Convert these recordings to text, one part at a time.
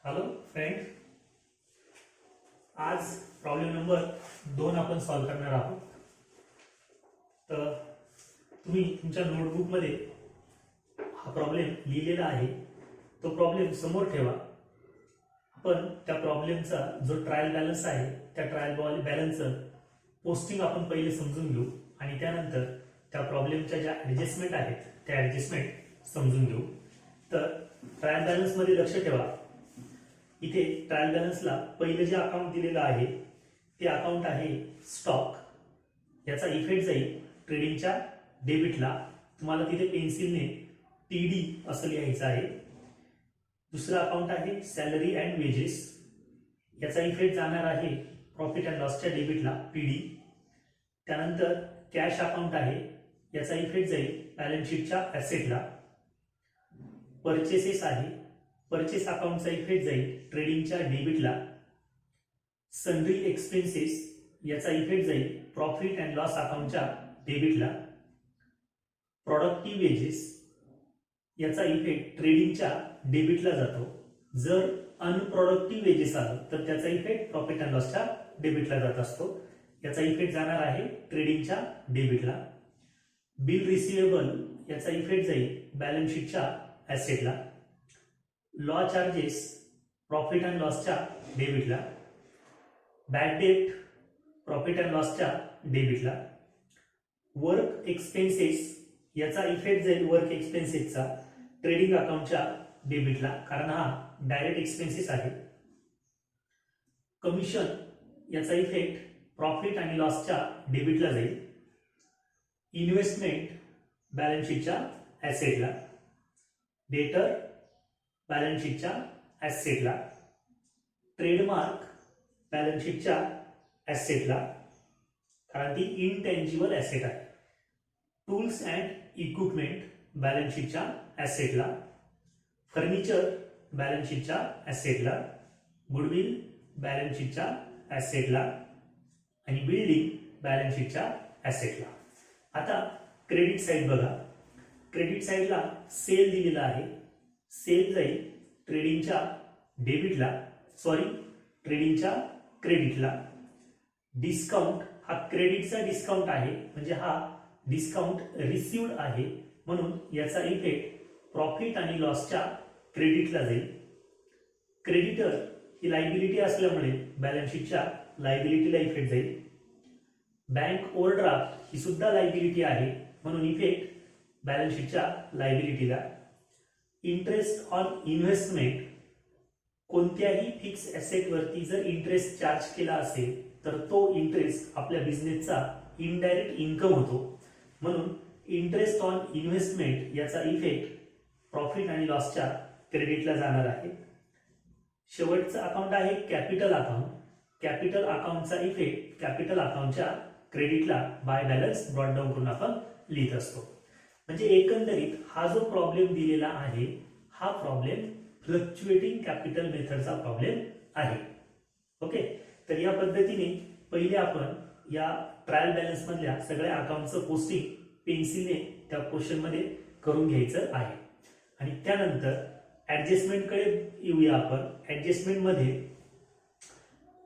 Hello friend, आज problem number 2 आपण solve करणार आहोत. तर तुम्ही तुमच्या नोटबुकमध्ये हा प्रॉब्लेम लिहिलेला आहे. तो प्रॉब्लेम समोर ठेवा. आपण त्या प्रॉब्लेमचा जो ट्रायल बॅलन्स आहे त्या ट्रायल बॅलन्सचं पोस्टिंग आपण पहिले समजून घेऊ आणि त्यानंतर त्या प्रॉब्लेमच्या ज्या ॲडजस्टमेंट आहेत त्या ॲडजस्टमेंट समजून घेऊ. तर ट्रायल बॅलन्समध्ये लक्ष ठेवा. इथे ट्रायल बॅलन्सला पहिलं जे अकाउंट दिलेलं आहे ते अकाउंट आहे स्टॉक. याचा इफेक्ट जाईल ट्रेडिंगच्या डेबिटला. तुम्हाला तिथे पेन्सिलने TD असं लिहायचं आहे. दुसरं अकाउंट आहे सॅलरी अँड वेजेस. याचा इफेक्ट जाणार आहे प्रॉफिट अँड लॉसच्या डेबिटला PD. त्यानंतर कॅश अकाउंट आहे. याचा इफेक्ट जाईल बॅलन्स शीटच्या ॲसेटला. परचेसेस आहे. परचेस अकाउंटचा इफेक्ट जाईल ट्रेडिंगच्या डेबिटला. सन्ड्री एक्सपेन्सेस याचा इफेक्ट जाईल प्रॉफिट अँड लॉस अकाउंटच्या डेबिटला. प्रोडक्टिव्ह वेजेस याचा इफेक्ट ट्रेडिंगच्या डेबिटला जातो. जर अनप्रोडक्टिव्ह वेजेस आलं तर त्याचा इफेक्ट प्रॉफिट अँड लॉसच्या डेबिटला जात असतो. याचा इफेक्ट जाणार आहे ट्रेडिंगच्या डेबिटला. बिल रिसिवेबल याचा इफेक्ट जाईल बॅलन्स शीटच्या ॲसेटला. लॉ चार्जेस प्रॉफिट अँड लॉसच्या डेबिटला. बॅड डेट प्रॉफिट अँड लॉसच्या डेबिटला. वर्क एक्सपेन्सेस याचा इफेक्ट जाईल वर्क एक्सपेन्सेसचा ट्रेडिंग अकाउंटच्या डेबिटला, कारण हा डायरेक्ट एक्सपेन्सेस आहे. कमिशन याचा इफेक्ट प्रॉफिट आणि लॉसच्या डेबिटला जाईल. इन्व्हेस्टमेंट बॅलन्स शीटच्या ॲसेटला. डेटर बॅलन्स शीटच्या ॲसेटला. ट्रेडमार्क बॅलन्स शीटच्या ॲसेटला, कारण ती इनटेंजिबल ॲसेट आहे. टूल्स अँड इक्विपमेंट बॅलन्स शीटच्या ॲसेटला. फर्निचर बॅलन्स शीटच्या ॲसेटला. गुडविल बॅलन्स शीटच्या ॲसेटला आणि बिल्डिंग बॅलन्स शीटच्या ॲसेटला. आता क्रेडिट साईड बघा. क्रेडिट साईडला सेल दिलेला आहे. सेल जाईल ट्रेडिंगच्या डेबिटला, ट्रेडिंगच्या क्रेडिटला. डिस्काउंट हा क्रेडिटचा डिस्काउंट आहे, म्हणजे हा डिस्काउंट रिसिव्ड आहे, म्हणून याचा इफेक्ट प्रॉफिट आणि लॉसच्या क्रेडिटला जाईल. क्रेडिटर ही लायबिलिटी असल्यामुळे बॅलन्स शीटच्या लायबिलिटीला इफेक्ट जाईल. बँक ओव्हरड्राफ्ट ही सुद्धा लायबिलिटी आहे, म्हणून इफेक्ट बॅलन्स शीटच्या लायबिलिटीला. इंटरेस्ट ऑन इन्व्हेस्टमेंट कोणत्याही फिक्स ॲसेटवरती जर इंटरेस्ट चार्ज केला असेल तर तो इंटरेस्ट आपल्या बिझनेसचा इनडायरेक्ट इन्कम होतो, म्हणून इंटरेस्ट ऑन इन्व्हेस्टमेंट याचा इफेक्ट प्रॉफिट आणि लॉसच्या क्रेडिटला जाणार आहे. शेवटचं अकाउंट आहे कॅपिटल अकाउंट. कॅपिटल अकाउंटचा इफेक्ट कॅपिटल अकाउंटच्या क्रेडिटला बाय बॅलन्स ब्रॉट डाऊन करून आपण लिहित असतो. म्हणजे एकंदरीत हा जो प्रॉब्लेम दिलेला आहे हा प्रॉब्लेम फ्लक्च्युएटिंग कॅपिटल मेथडचा प्रॉब्लेम आहे. ओके, तर या पद्धतीने पहिले आपण या ट्रायल बॅलन्स मधल्या सगळ्या अकाउंटचं पोस्टिंग पेन्सिलने त्या क्वेश्चन मध्ये करून घ्यायचं आहे आणि त्यानंतर ऍडजस्टमेंटकडे येऊया आपण. ऍडजस्टमेंट मध्ये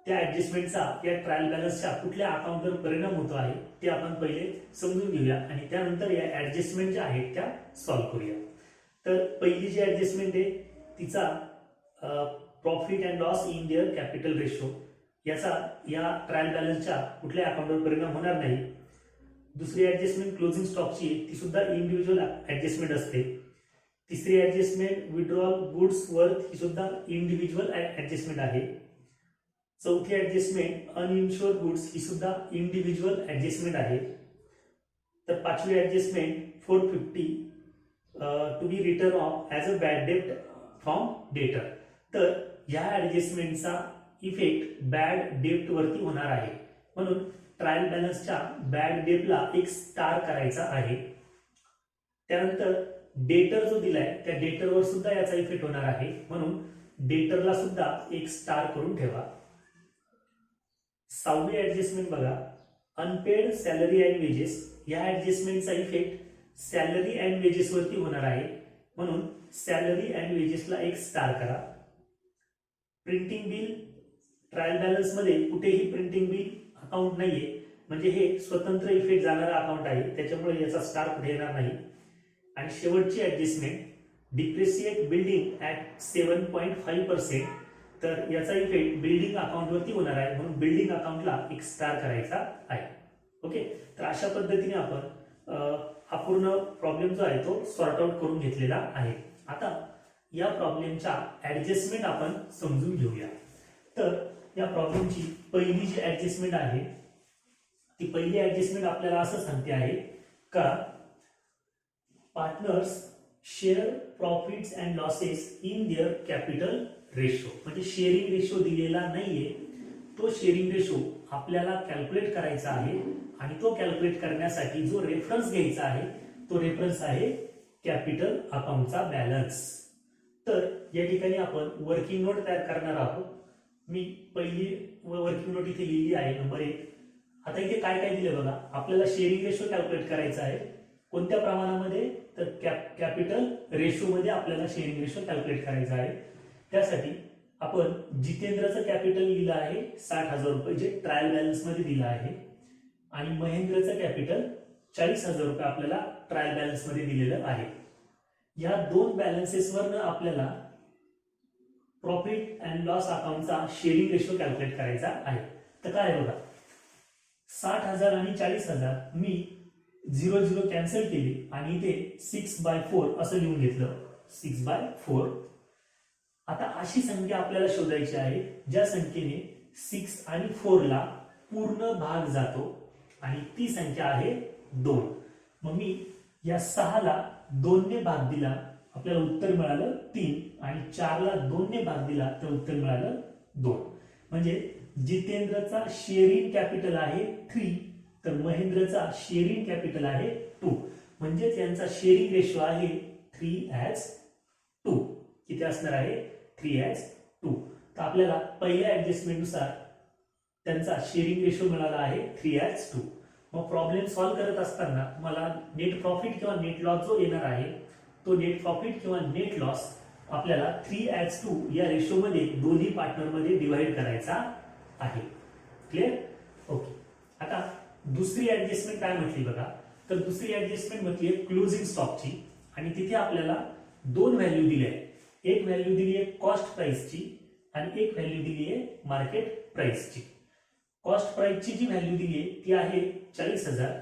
त्या ऍडजस्टमेंटचा या ट्रायल बॅलन्सच्या कुठल्या अकाउंटवर परिणाम होतो आहे ते आपण पहिले समजून घेऊया आणि त्यानंतर या ऍडजस्टमेंट ज्या आहेत त्या सॉल्व्ह करूया. तर पहिली जी ऍडजस्टमेंट आहे तिचा profit and loss in their capital ratio, याचा या ट्रायल बॅलन्सच्या कुठल्या अकाउंटवर परिणाम होणार नाही. दुसरी ऍडजस्टमेंट क्लोजिंग स्टॉकची, ती सुद्धा इंडिव्हिज्युअल ऍडजस्टमेंट असते. तिसरी ऍडजस्टमेंट विड्रॉल गुड्स वर्थ, ही सुद्धा इंडिव्हिज्युअल ऍडजस्टमेंट आहे. चौथी ऍडजस्टमेंट अनइन्शुअर्ड गुड्स, ही सुद्धा इंडिव्हिज्युअल ऍडजस्टमेंट आहे. तर पाचवी adjustment 450 to be written off as a bad debt from debtor. तर या ऍडजस्टमेंटचा इफेक्ट बॅड डेट वरती होणार आहे, म्हणून ट्रायल बॅलन्सच्या बॅड डेटला एक स्टार करायचा आहे. त्यानंतर डेटर जो दिलाय त्या डेटरवर सुद्धा याचा इफेक्ट होणार आहे, म्हणून डेटरला सुद्धा एक स्टार करून ठेवा. सहावी ऍडजस्टमेंट बघा. अनपेड सॅलरी अँड वेजेस, या ऍडजस्टमेंटचा इफेक्ट सॅलरी अँड वेजेस वरती होणार आहे, म्हणून सॅलरी अँड वेजेसला एक स्टार करा. प्रिंटिंग बिल ट्रायल बॅलन्स मध्ये कुठेही प्रिंटिंग बिल अकाउंट नाहीये, म्हणजे हे स्वतंत्र इफेक्ट जाणारा अकाउंट आहे, त्याच्यामुळे याचा स्टार पुढे येणार नाही. आणि शेवटची ऍडजस्टमेंट डिप्रिसिएट बिल्डिंग ऍट 7.5%, तर याचा इफेक्ट बिल्डिंग अकाउंट वरती होणार आहे, म्हणून बिल्डिंग अकाउंटला एक स्टार करायचा आहे. ओके, तर अशा पद्धतीने आपण हा पूर्ण प्रॉब्लेम जो आहे तो सॉर्ट आउट करून घेतलेला आहे. आता या प्रॉब्लेमच्या ऍडजस्टमेंट आपण समजून घेऊया. तर या प्रॉब्लेमची पहिली जी ऍडजस्टमेंट आहे ती पहिली ऍडजस्टमेंट आपल्याला असं सांगते आहे का partners share profits and losses in their capital ratio, म्हणजे शेअरिंग रेशो दिलेला नाहीये, तो शेअरिंग रेशो आपल्याला कॅल्क्युलेट करायचा आहे. आणि तो कॅल्क्युलेट करण्यासाठी जो रेफरन्स घ्यायचा आहे तो रेफरन्स आहे कॅपिटल अकाउंटचा बॅलन्स. तर या ठिकाणी आपण वर्किंग नोट तयार करणार आहोत. मी पहिली वर्किंग नोट इथे लिहिली आहे नंबर 1. आता इथे काय काय दिले बघा, आपल्याला शेअरिंग रेशो कॅल्क्युलेट करायचा आहे. कोणत्या प्रमाणामध्ये, तर कॅपिटल रेशो मध्ये आपल्याला शेअरिंग रेशो कॅल्क्युलेट करायचा आहे. त्यासाठी आपण जितेंद्रचं कॅपिटल लिहिलं आहे 60,000 रुपये, जे ट्रायल बॅलन्स मध्ये दिलं आहे. आणि महेंद्रचं कॅपिटल 40,000 रुपये आपल्याला ट्रायल बॅलन्स मध्ये दिलेलं आहे. या दोन बॅलन्सेसवरनं आपल्याला प्रॉफिट अँड लॉस अकाउंटचा शेअरिंग रेशो कॅल्क्युलेट करायचा आहे. तर काय आहे बघा, 60,000 आणि 40,000 मी 0 कॅन्सल केली आणि इथे 6/4 असं लिहून घेतलं, 6/4. आता अशी संख्या आपल्याला शोधायची आहे ज्या संख्येने 6 आणि 4 ला पूर्ण भाग जातो, आणि ती संख्या आहे 2. मग मी या 6 ला 2 ने भाग दिला, आपल्याला उत्तर मिळालं 3, आणि 4 ला 2 ने भाग दिला तर उत्तर मिळालं 2. म्हणजे जितेंद्रचा शेअरिंग कॅपिटल आहे 3, तर महेंद्रचा शेअरिंग कॅपिटल आहे 2. म्हणजे त्यांचा शेअरिंग रेशो आहे 3:2. किती असणार आहे, 3:2. तर आपल्याला पहिल्या ऍडजस्टमेंट नुसार त्यांचा शेअरिंग रेशो मिळाला आहे 3:2. मग प्रॉब्लेम सॉल्व्ह करत असताना मला नेट प्रॉफिट किंवा नेट लॉस जो येणार आहे तो नेट प्रॉफिट किंवा नेट लॉस आपल्याला 3:2 या रेशो मध्ये दोन्ही पार्टनर मध्ये डिवाइड करायचा आहे. क्लिअर? ओके. आता दुसरी ऍडजस्टमेंट काय म्हटली बघा, तर दुसरी ऍडजस्टमेंट म्हटली क्लोजिंग स्टॉकची, आणि तिथे आपल्याला दोन व्हॅल्यू दिल्या आहेत. एक व्हॅल्यू दिली आहे कॉस्ट प्राइसची आणि एक व्हॅल्यू दिली आहे मार्केट प्राइसची. कॉस्ट प्राइसची जी व्हॅल्यू दिली आहे ती आहे 40,000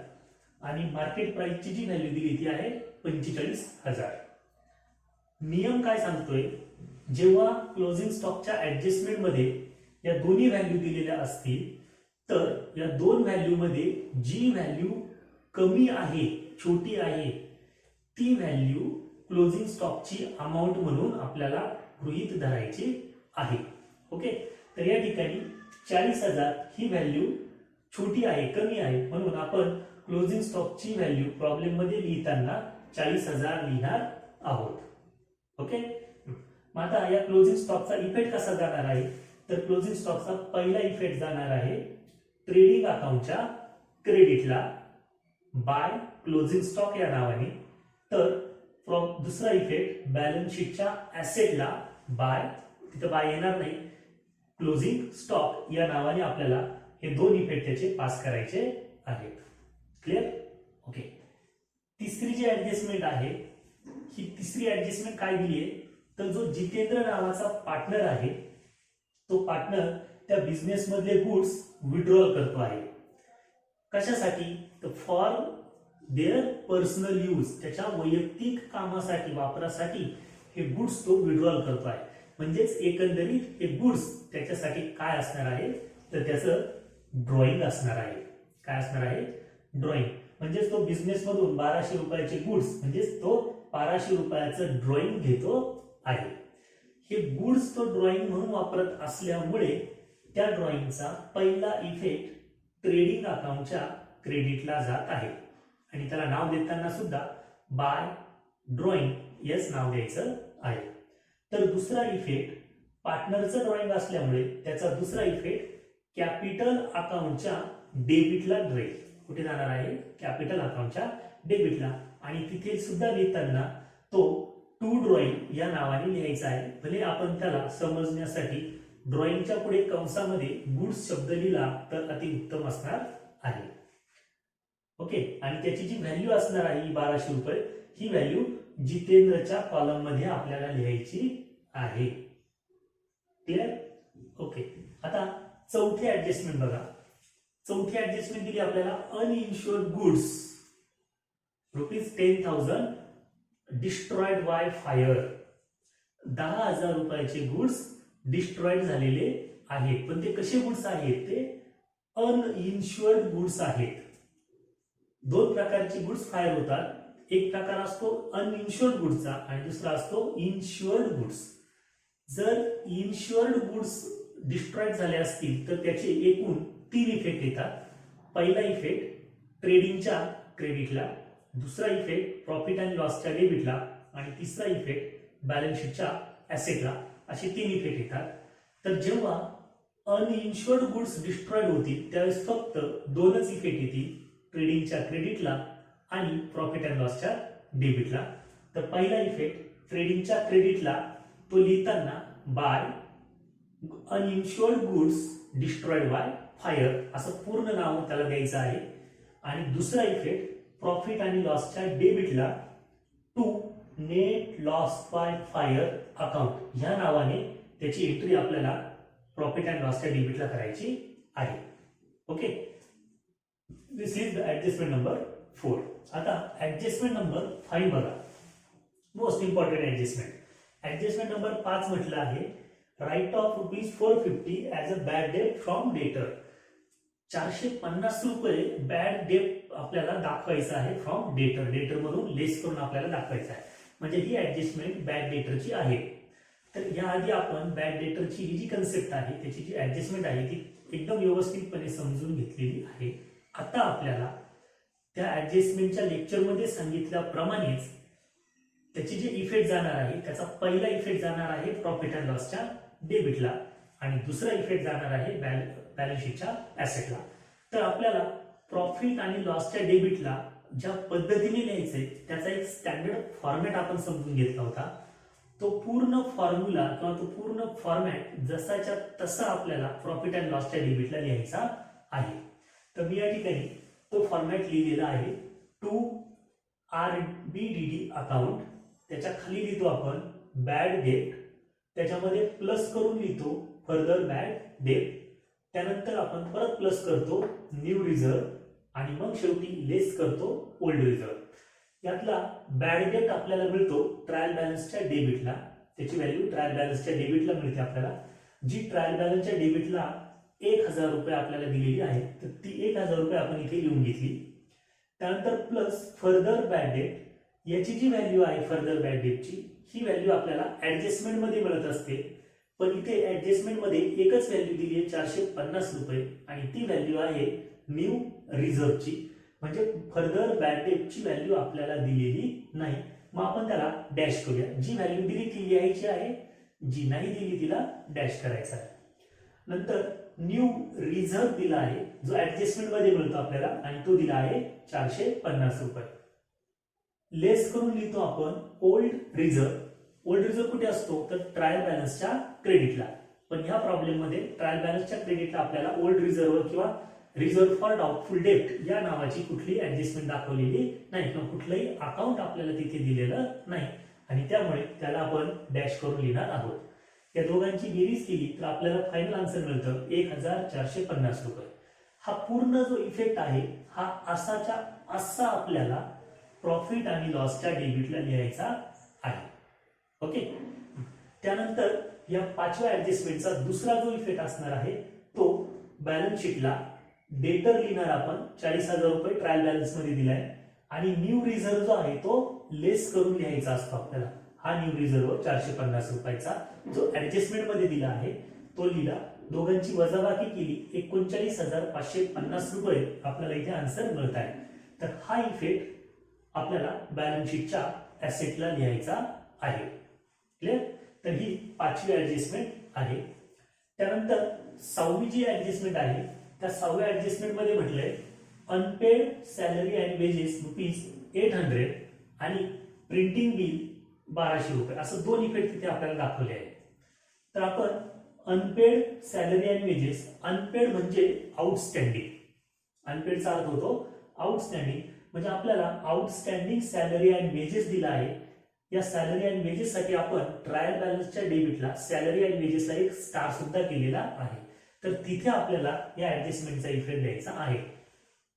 आणि मार्केट प्राइसची जी व्हॅल्यू दिली ती आहे 45,000. नियम काय सांगतोय, जेव्हा क्लोजिंग स्टॉकच्या ऍडजस्टमेंट मध्ये या दोन्ही व्हॅल्यू दिलेल्या असतील तर या दोन व्हॅल्यू मध्ये जी व्हॅल्यू कमी आहे, छोटी आहे, ती व्हॅल्यू क्लोजिंग स्टॉकची अमाउंट म्हणून आपल्याला गृहीत धरायची आहे. ओके, तर या ठिकाणी 40,000 ही व्हॅल्यू छोटी आहे, कमी आहे, म्हणून आपण क्लोजिंग स्टॉकची व्हॅल्यू प्रॉब्लेम मध्ये लिहिताना 40,000 लिहिणार आहोत. ओके, मग आता या क्लोजिंग स्टॉकचा इफेक्ट कसा जाणार आहे, तर क्लोजिंग स्टॉकचा पहिला इफेक्ट जाणार आहे ट्रेडिंग अकाउंटच्या क्रेडिटला बाय क्लोजिंग स्टॉक या नावाने. तर दुसरा इफेक्ट बॅलन्स शीटच्या ऍसेटला बाय, तिथं बाय येणार नाही, क्लोजिंग स्टॉक या नावाने आपल्याला हे दोन इफेक्ट त्याचे पास करायचे आहेत. क्लिअर? ओके. तिसरी जी ऍडजस्टमेंट आहे, ही तिसरी ऍडजस्टमेंट काय दिली आहे, तर जो जितेंद्र नावाचा पार्टनर आहे तो पार्टनर त्या बिझनेस मधले गुड्स विड्रॉल करतो आहे. कशासाठी, तर फॉर देअर पर्सनल यूज, त्याच्या वैयक्तिक कामासाठी, वापरासाठी हे गुड्स तो विड्रॉल करतो आहे. म्हणजेच एकंदरीत हे गुड्स त्याच्यासाठी काय असणार आहे, तर त्याचं ड्रॉइंग असणार आहे. काय असणार आहे, ड्रॉइंग. म्हणजेच तो बिझनेस मधून 1200 रुपयाचे गुड्स, म्हणजेच तो 1200 रुपयाचं ड्रॉइंग घेतो आहे. हे गुड्स तो ड्रॉइंग म्हणून वापरत असल्यामुळे त्या ड्रॉइंगचा पहिला इफेक्ट ट्रेडिंग अकाउंटच्या क्रेडिटला जात आहे, आणि त्याला नाव देताना सुद्धा बाय ड्रॉइंग येस नाव द्यायचं आहे. तर दुसरा इफेक्ट पार्टनरचं ड्रॉइंग असल्यामुळे त्याचा दुसरा इफेक्ट कॅपिटल अकाउंटच्या डेबिटला जाईल. कुठे जाणार आहे, कॅपिटल अकाउंटच्या डेबिटला, आणि तिथे सुद्धा लिहिताना तो टू ड्रॉइंग या नावाने लिहायचा आहे. भले आपण त्याला समजण्यासाठी ड्रॉइंगच्या पुढे कंसामध्ये गुड्स शब्द लिहिला तर अतिउत्तम असणार आहे. ओके, आणि त्याची जी व्हॅल्यू असणार आहे ही 1200 रुपये, ही व्हॅल्यू जितेंद्रच्या कॉलम मध्ये आपल्याला लिहायची आहे. क्लिअर? ओके, आता चौथी ऍडजस्टमेंट बघा. चौथी ऍडजस्टमेंट दिली आपल्याला अनइन्शुअर्ड गुड्स ₹10,000 डिस्ट्रॉयड बाय फायर. 10,000 रुपयाचे गुड्स डिस्ट्रॉयड झालेले आहेत, पण ते कसे गुड्स आहेत? ते अनइन्शुअर्ड गुड्स आहेत. दोन प्रकारचे गुड्स फायर होतात. एक प्रकार असतो अनइन्शुअर्ड गुड्सचा आणि दुसरा असतो इन्शुअर्ड गुड्स. जर इन्शुअर्ड गुड्स डिस्ट्रॉयड झाले असतील तर त्याचे एकूण 3 इफेक्ट येतात. पहिला इफेक्ट ट्रेडिंगच्या क्रेडिटला, दुसरा इफेक्ट प्रॉफिट अँड लॉसच्या डेबिटला आणि तिसरा इफेक्ट बॅलन्स शीटच्या ऍसेटला. असे 3 इफेक्ट येतात. तर जेव्हा अनइन्शुअर्ड गुड्स डिस्ट्रॉयड होतील त्यावेळेस फक्त 2च इफेक्ट येतील, ट्रेडिंगच्या क्रेडिटला आणि प्रॉफिट अँड लॉसच्या डेबिटला. तर पहिला इफेक्ट ट्रेडिंगच्या क्रेडिटला तो लिहिताना by uninsured goods destroyed by fire असं पूर्ण नाव त्याला द्यायचं आहे. आणि दुसरा इफेक्ट प्रॉफिट आणि लॉसच्या डेबिटला to net loss by fire account ह्या नावाने त्याची एंट्री आपल्याला प्रॉफिट अँड लॉसच्या डेबिटला करायची आहे. Okay, this is the adjustment number 4. आता ऍडजस्टमेंट नंबर 5 बघा, most important adjustment. Adjustment number 5 म्हटलं आहे write off ₹450 as a bad debt from debtor. 450 रुपये बॅड डेट आपल्याला दाखवायचं आहे फ्रॉम डेटर. डेटर मधून लेस करून आपल्याला दाखवायचं आहे. म्हणजे ही ऍडजस्टमेंट बॅड डेटरची आहे. तर याआधी आपण बॅड डेटरची ही जी कन्सेप्ट आहे त्याची जी ऍडजस्टमेंट आहे ती एकदम व्यवस्थितपणे समजून घेतलेली आहे. आता आपल्याला त्या ऍडजस्टमेंटच्या लेक्चरमध्ये सांगितल्याप्रमाणेच त्याची जे इफेक्ट जाणार आहे त्याचा पहिला इफेक्ट जाणार आहे प्रॉफिट अँड लॉसच्या डेबिटला आणि दुसरा इफेक्ट जाणार आहे बॅलन्स शीटच्या ऍसेटला. तर आपल्याला प्रॉफिट आणि लॉसच्या डेबिटला ज्या पद्धतीने लिहायचंय त्याचा एक स्टँडर्ड फॉर्मॅट आपण समजून घेतला होता. तो पूर्ण फॉर्म्युला किंवा तो पूर्ण फॉर्मॅट जसाच्या तसा आपल्याला प्रॉफिट अँड लॉसच्या डेबिटला लिहायचा आहे. तर मी या ठिकाणी तो फॉर्मॅट लिहिलेला आहे. टू RBDD अकाउंट, त्याच्या खाली लिहितो आपण बॅड डेट, त्याच्यामध्ये प्लस करून लिहितो फर्दर बॅड डेट, त्यानंतर आपण परत प्लस करतो न्यू रिझर्व आणि मग शेवटी लेस करतो ओल्ड रिझर्व. यातला बॅड डेट आपल्याला मिळतो ट्रायल बॅलन्सच्या डेबिटला. त्याची व्हॅल्यू ट्रायल बॅलन्सच्या डेबिटला मिळते आपल्याला. जी ट्रायल बॅलन्सच्या डेबिटला 1,000 रुपये आपल्याला दिलेली आहे तर ती 1,000 रुपये आपण इथे लिहून घेतली. त्यानंतर प्लस फर्दर बॅड डेट, याची जी व्हॅल्यू आहे फर्दर बॅड डेटची ही व्हॅल्यू आपल्याला ऍडजस्टमेंट मध्ये मिळत असते. पण इथे ऍडजस्टमेंट मध्ये एकच व्हॅल्यू दिली आहे 450 रुपये आणि ती व्हॅल्यू आहे न्यू रिझर्वची. म्हणजे फर्दर बॅड डेटची व्हॅल्यू आपल्याला दिलेली नाही. मग आपण त्याला डॅश करूया. जी व्हॅल्यू दिली ती लिहायची आहे, जी नाही दिली तिला डॅश करायचा आहे. नंतर न्यू रिझर्व दिला आहे जो ऍडजस्टमेंट मध्ये मिळतो आपल्याला आणि तो दिला आहे 450 रुपये. लेस करून लिहितो आपण ओल्ड रिझर्व. ओल्ड रिझर्व कुठे असतो तर ट्रायल बॅलन्सच्या क्रेडिटला. पण ह्या प्रॉब्लेम मध्ये ट्रायल बॅलन्सच्या क्रेडिटला आपल्याला ओल्ड रिझर्व किंवा रिझर्व फॉर डाउटफुल डेट या नावाची कुठली ऍडजस्टमेंट दाखवलेली नाही किंवा कुठलंही अकाउंट आपल्याला तिथे दिलेलं नाही आणि त्यामुळे त्याला आपण डॅश करून लिहिणार आहोत. या दोघांची बेरीज केली तर आपल्याला फायनल आन्सर मिळतं 1,450 रुपये. हा पूर्ण जो इफेक्ट आहे हा असा आपल्याला प्रॉफिट आणि लॉसच्या डेबिटला लिहायचा आहे. ओके, त्यानंतर या 5व्या ऍडजस्टमेंटचा दुसरा जो इफेक्ट असणार आहे तो बॅलन्स शीटला डेटर लिहिणार आपण 40,000 रुपये ट्रायल बॅलन्स मध्ये दिलाय आणि न्यू रिझर्व जो आहे तो लेस करून लिहायचा असतो आपल्याला. हा न्यू रिझर्व 450 रुपयाचा जो ऍडजस्टमेंट मध्ये दिला आहे तो लिहिला. दोघांची वजाबाकी केली 39,550 रुपये आपल्याला इथे आन्सर मिळत आहे. तर हा इफेक्ट आपल्याला बॅलन्स शीटच्या ऍसेटला लिहायचा आहे. क्लिअर? तर ही 5वी ऍडजस्टमेंट आहे. त्यानंतर 6वी जी ऍडजस्टमेंट आहे त्या 6व्या ऍडजस्टमेंट मध्ये म्हटलंय अनपेड सॅलरी अँड वेजेस ₹800 आणि प्रिंटिंग बिल 1,200 रुपये असं 2 इफेक्ट तिथे आपल्याला दाखवले आहेत. तर आपण unpaid salary and wages. Unpaid म्हणजे आउटस्टँडिंग. अनपेडचा अर्थ होतो आउटस्टँडिंग, म्हणजे आपल्याला आउटस्टँडिंग सॅलरी अँड वेजेस दिला आहे. या सॅलरी अँड वेजेस साठी आपण ट्रायल बॅलन्सच्या डेबिटला सॅलरी अँड वेजेसला एक स्टार सुद्धा केलेला आहे. तर तिथे आपल्याला या ऍडजस्टमेंटचा इफेक्ट द्यायचा आहे.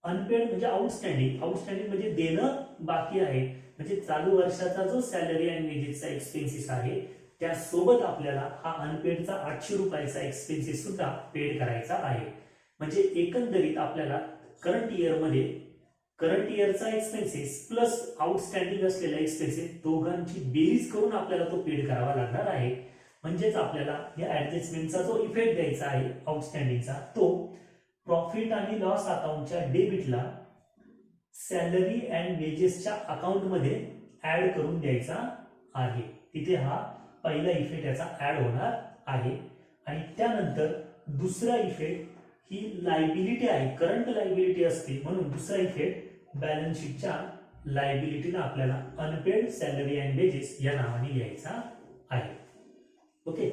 अनपेड म्हणजे आउटस्टँडिंग. आउटस्टँडिंग म्हणजे देणं बाकी आहे, म्हणजे चालू वर्षाचा जो सॅलरी अँड वेजेसचा एक्सपेन्सेस आहे त्यासोबत आपल्याला हा अनपेडचा 800 रुपयाचा एक्सपेन्सेस सुद्धा पेड करायचा आहे. म्हणजे एकंदरीत आपल्याला करंट इयरचा एक्सपेन्सेस प्लस आउटस्टँडिंग असलेला एक्सपेन्सेस दोघांची बेरीज करून आपल्याला तो पेड करावा लागणार आहे. म्हणजेच आपल्याला या ऍडजस्टमेंटचा जो इफेक्ट द्यायचा आहे आउटस्टँडिंगचा, तो प्रॉफिट आणि लॉस अकाउंटच्या डेबिटला सॅलरी अँड वेजेसच्या अकाउंटमध्ये ऍड करून द्यायचा आहे. तिथे हा पहिला इफेक्ट याचा ऍड होणार आहे. आणि त्यानंतर दुसरा इफेक्ट ही लायबिलिटी आहे, करंट लायबिलिटी असते, म्हणून दुसरा इफेक्ट बॅलन्स शीटच्या लायबिलिटीला आपल्याला अनपेड सॅलरी अँड वेजेस या नावाने लिहायचा आहे. ओके,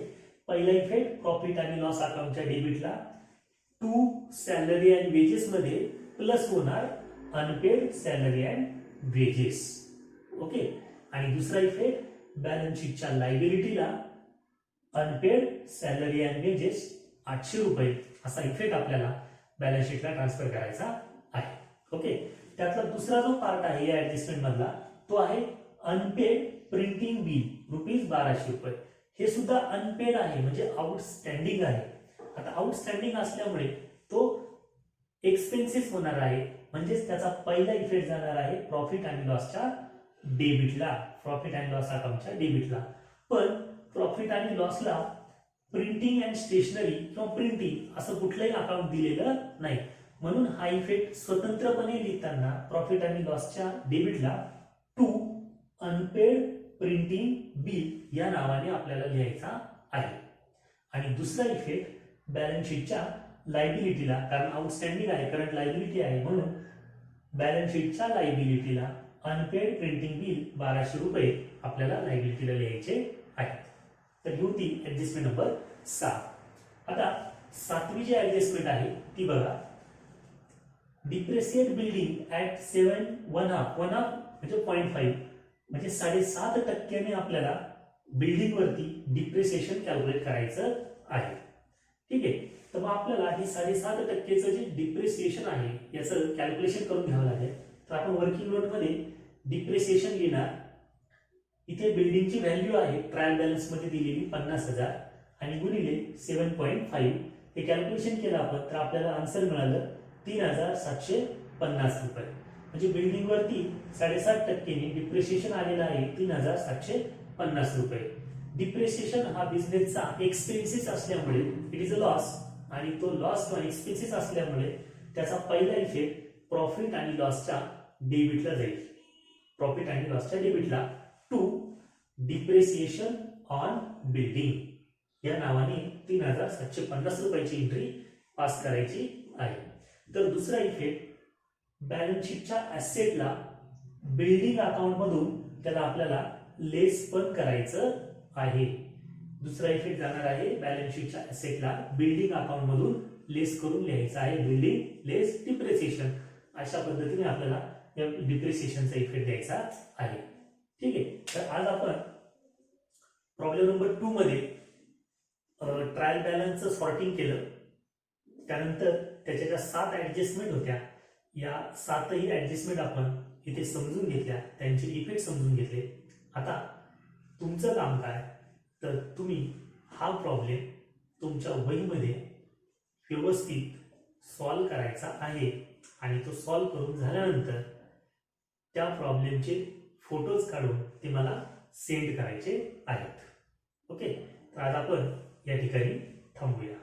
पहिला इफेक्ट प्रॉफिट आणि लॉस अकाउंटच्या डेबिटला टू सॅलरी अँड वेजेस मध्ये प्लस होणार unpaid salary and wages. Okay, आणि दुसरा इफेक्ट बॅलन्स शीटच्या लायबिलिटीला अनपेड सॅलरी अँड वेजेस 800 रुपये असा इफेक्ट आपल्याला बॅलन्स शीटला ट्रान्सफर करायचा आहे. ओके, त्यातला दुसरा जो पार्ट आहे या ऍडजस्टमेंट मधला तो आहे अनपेड प्रिंटिंग बिल ₹1200 रुपये. हे सुद्धा अनपेड आहे, म्हणजे आउटस्टँडिंग आहे. आता आउटस्टँडिंग असल्यामुळे तो एक्सपेन्सेस होणार आहे, म्हणजेच त्याचा पहिला इफेक्ट जाणार आहे प्रॉफिट आणि लॉसच्या डेबिटला, प्रॉफिट अँड लॉस अकाउंटच्या डेबिटला. पण प्रॉफिट आणि लॉसला प्रिंटिंग अँड स्टेशनरी किंवा प्रिंटिंग असं कुठलंही अकाउंट दिलेलं नाही, म्हणून हा इफेक्ट स्वतंत्रपणे लिहिताना प्रॉफिट आणि लॉसच्या डेबिटला टू अनपेड प्रिंटिंग बिल या नावाने आपल्याला लिहायचा आहे. आणि दुसरा इफेक्ट बॅलन्स शीटच्या लायबिलिटीला, कारण आउटस्टँडिंग आहे, करंट लायबिलिटी आहे, म्हणून बॅलन्स शीटच्या लायबिलिटीला अनपेड प्रिंटिंग बिल 1200 रुपये आपल्याला लायबिलिटीला लिहायचे आहे. तर ही होती ऍडजस्टमेंट नंबर 6. आता 7वी जी ऍडजस्टमेंट आहे ती बघा. डिप्रेसिएट बिल्डिंग ऍट 7.5 म्हणजे 0.5 म्हणजे 7.5% आपल्याला बिल्डिंग वरती डिप्रिसिएशन कॅल्क्युलेट करायचं आहे. ठीक आहे, तर मग आपल्याला हे 7.5%चं जे डिप्रिसिएशन आहे याचं कॅल्क्युलेशन करून घ्यावं लागेल. तर आपण वर्किंग नोट मध्ये डिप्रिसिएशन लिहिणार. इथे बिल्डिंगची व्हॅल्यू आहे ट्रायल बॅलन्स मध्ये दिलेली 50,000 आणि गुणिले 7.5 हे कॅल्क्युलेशन केलं आपण तर आपल्याला आन्सर मिळालं 3,750 रुपये. म्हणजे बिल्डिंग वरती 7.5%ने डिप्रिसिएशन आलेलं आहे 3,750 रुपये. डिप्रिसिएशन हा बिझनेसचा एक्सपेन्सेस असल्यामुळे इट इज अ लॉस, आणि तो लॉस किंवा एक्सपेन्सेस असल्यामुळे त्याचा पहिला इफेक्ट प्रॉफिट आणि लॉसच्या डेबिटला जाईल. प्रॉफिट आणि लॉसच्या डेबिटला टू डिप्रिसिएशन ऑन बिल्डिंग या नावाने 3,750 रुपयाची एंट्री पास करायची आहे. तर दुसरा इफेक्ट बॅलन्स शीटच्या ऍसेटला बिल्डिंग अकाउंट मधून त्याला आपल्याला लेस पण करायचं आहे. दुसरा इफेक्ट जाणार आहे बॅलन्स शीटच्या ऍसेटला बिल्डिंग अकाउंट मधून लेस करून लिहायचं आहे. बिल्डिंग लेस डिप्रिसिएशन अशा पद्धतीने आपल्याला या डिप्रिसिएशनचा इफेक्ट द्यायचा आहे. ठीक आहे, तर आज आपण प्रॉब्लेम नंबर 2 मध्ये ट्रायल बॅलन्सचं सॉर्टिंग केलं. त्यानंतर त्याच्या ज्या 7 ऍडजस्टमेंट होत्या या 7ही ऍडजस्टमेंट आपण इथे समजून घेतल्या, त्यांचे इफेक्ट समजून घेतले. आता तुमचं काम काय, तर तुम्ही हा प्रॉब्लेम तुमच्या वहीमध्ये व्यवस्थित सॉल्व करायचा आहे आणि तो सॉल्व करून झाल्यानंतर त्या प्रॉब्लेमचे फोटोज काढून ते मला सेंड करायचे आहेत. ओके, तर आज आपण या ठिकाणी थांबूया.